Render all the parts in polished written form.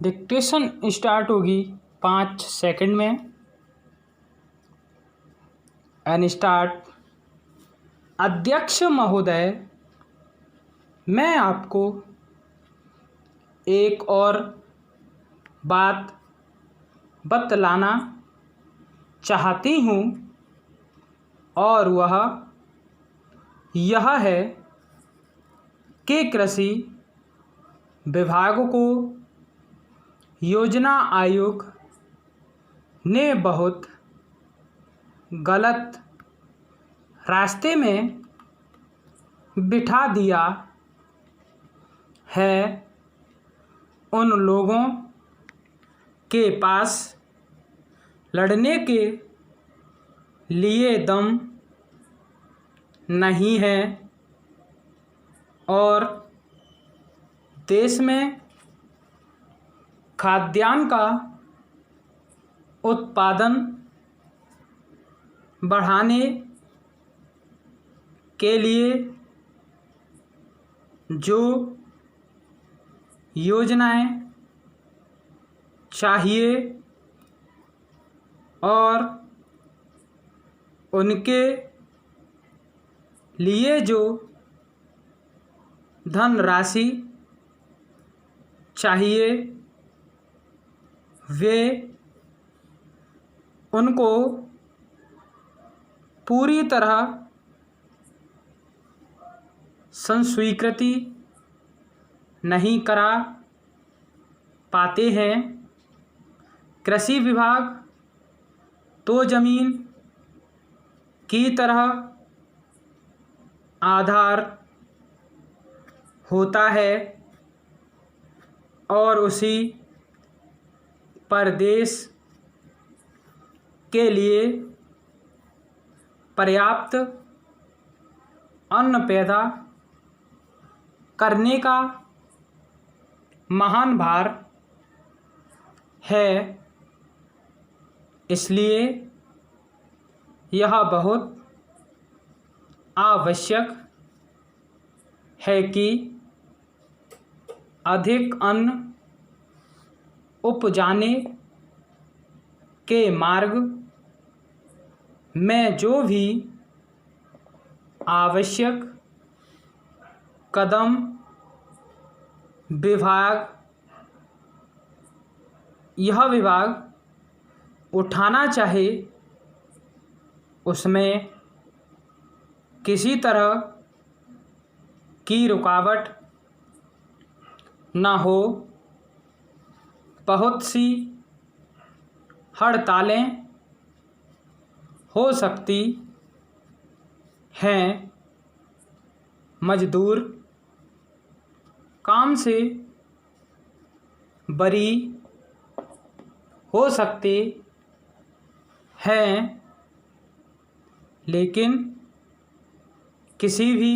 Dictation start होगी 5 second में। And start. अध्यक्ष महोदय, मैं आपको एक और बात बतलाना चाहती हूँ और वह यह है कि कृषि विभाग को योजना आयोग ने बहुत गलत रास्ते में बिठा दिया है। उन लोगों के पास लड़ने के लिए दम नहीं है और देश में खाद्यान्न का उत्पादन बढ़ाने के लिए जो योजनाएं चाहिए और उनके लिए जो धनराशि चाहिए वे उनको पूरी तरह संस्वीकृति नहीं करा पाते हैं। कृषि विभाग तो जमीन की तरह आधार होता है और उसी पर देश के लिए पर्याप्त अन्न पैदा करने का महान भार है। इसलिए यह बहुत आवश्यक है कि अधिक अन्न उपजाने के मार्ग में जो भी आवश्यक कदम यह विभाग उठाना चाहे उसमें किसी तरह की रुकावट न हो। बहुत सी हड़तालें हो सकती हैं, मजदूर काम से बरी हो सकते हैं, लेकिन किसी भी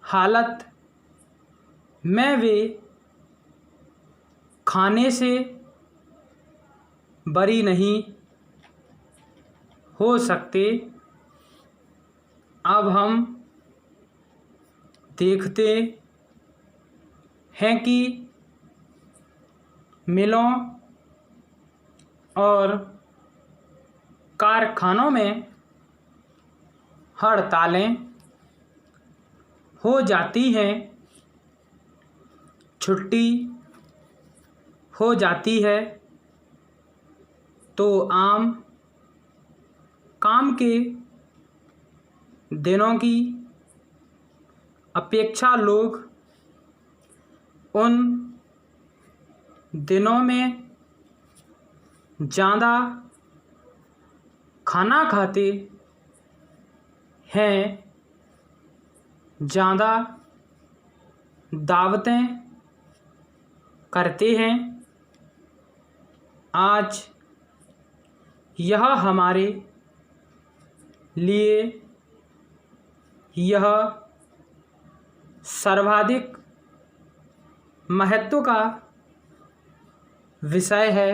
हालत में वे खाने से बरी नहीं हो सकते। अब हम देखते हैं कि मिलों और कारखानों में हड़तालें हो जाती हैं, छुट्टी हो जाती है तो आम काम के दिनों की अपेक्षा लोग उन दिनों में ज़्यादा खाना खाते हैं, ज़्यादा दावतें करते हैं। आज यह हमारे लिए यह सर्वाधिक महत्व का विषय है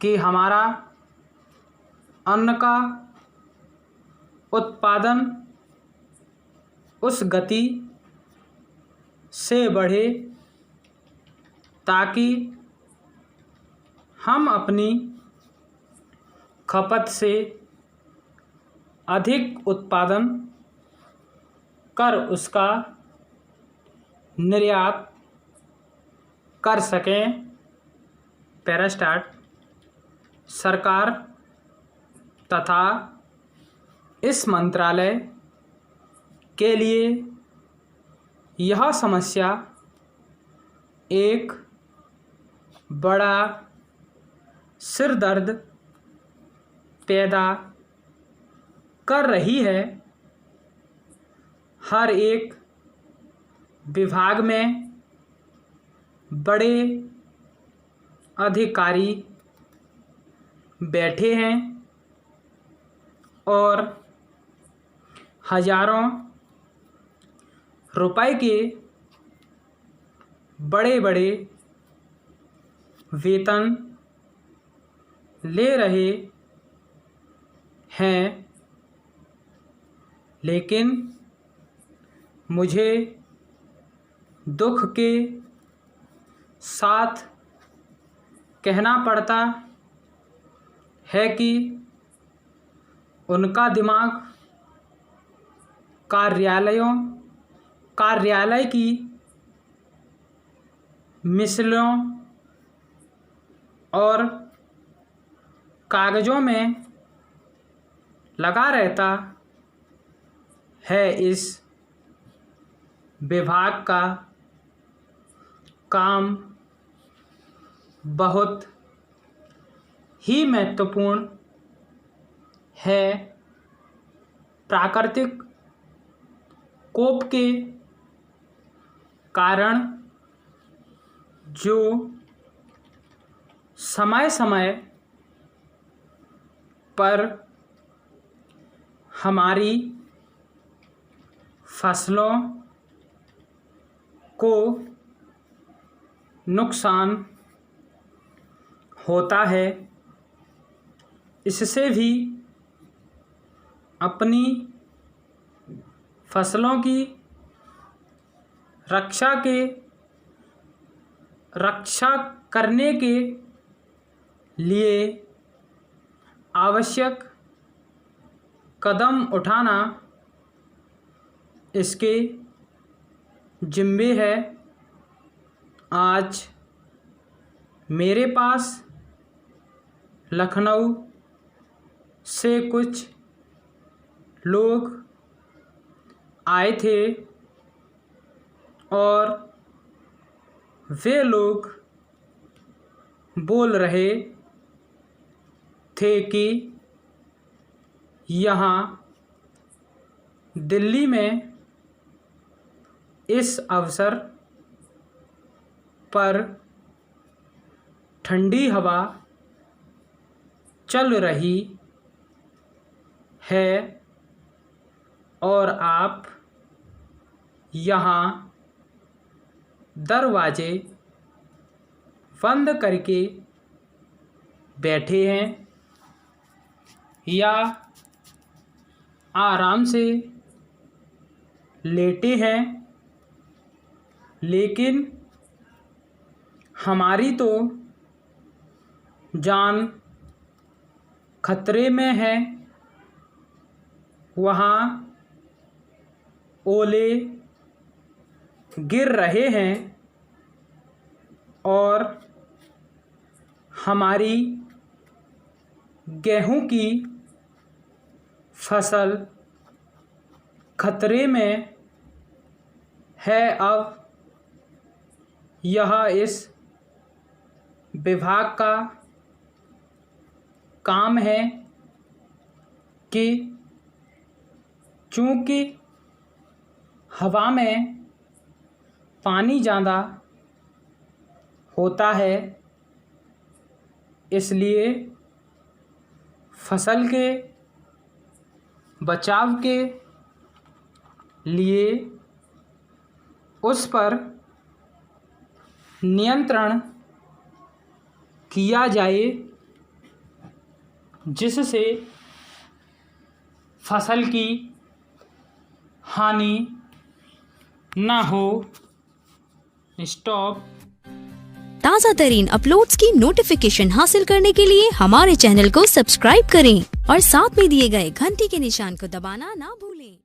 कि हमारा अन्न का उत्पादन उस गति से बढ़े ताकि हम अपनी खपत से अधिक उत्पादन कर उसका निर्यात कर सकें। Para start. सरकार तथा इस मंत्रालय के लिए यह समस्या एक बड़ा सिरदर्द पैदा कर रही है। हर एक विभाग में बड़े अधिकारी बैठे हैं और हजारों रुपए के बड़े बड़े वेतन ले रहे हैं, लेकिन मुझे दुख के साथ कहना पड़ता है कि उनका दिमाग कार्यालय की मिसलों और कागज़ों में लगा रहता है। इस विभाग का काम बहुत ही महत्वपूर्ण है। प्राकृतिक कोप के कारण जो समय समय पर हमारी फसलों को नुकसान होता है, इससे भी अपनी फसलों की रक्षा करने के लिए आवश्यक कदम उठाना इसके जिम्मे है। आज मेरे पास लखनऊ से कुछ लोग आए थे और वे लोग बोल रहे थे कि यहाँ दिल्ली में इस अवसर पर ठंडी हवा चल रही है और आप यहाँ दरवाजे बंद करके बैठे हैं या आराम से लेटे हैं, लेकिन हमारी तो जान खतरे में है। वहाँ ओले गिर रहे हैं और हमारी गेहूं की फसल खतरे में है। अब यह इस विभाग का काम है कि चूँकि हवा में पानी ज़्यादा होता है, इसलिए फसल के बचाव के लिए उस पर नियंत्रण किया जाए, जिससे फसल की हानि ना हो। स्टॉप। ताज़ा तरीन अपलोड्स की नोटिफिकेशन हासिल करने के लिए हमारे चैनल को सब्सक्राइब करें और साथ में दिए गए घंटी के निशान को दबाना ना भूलें।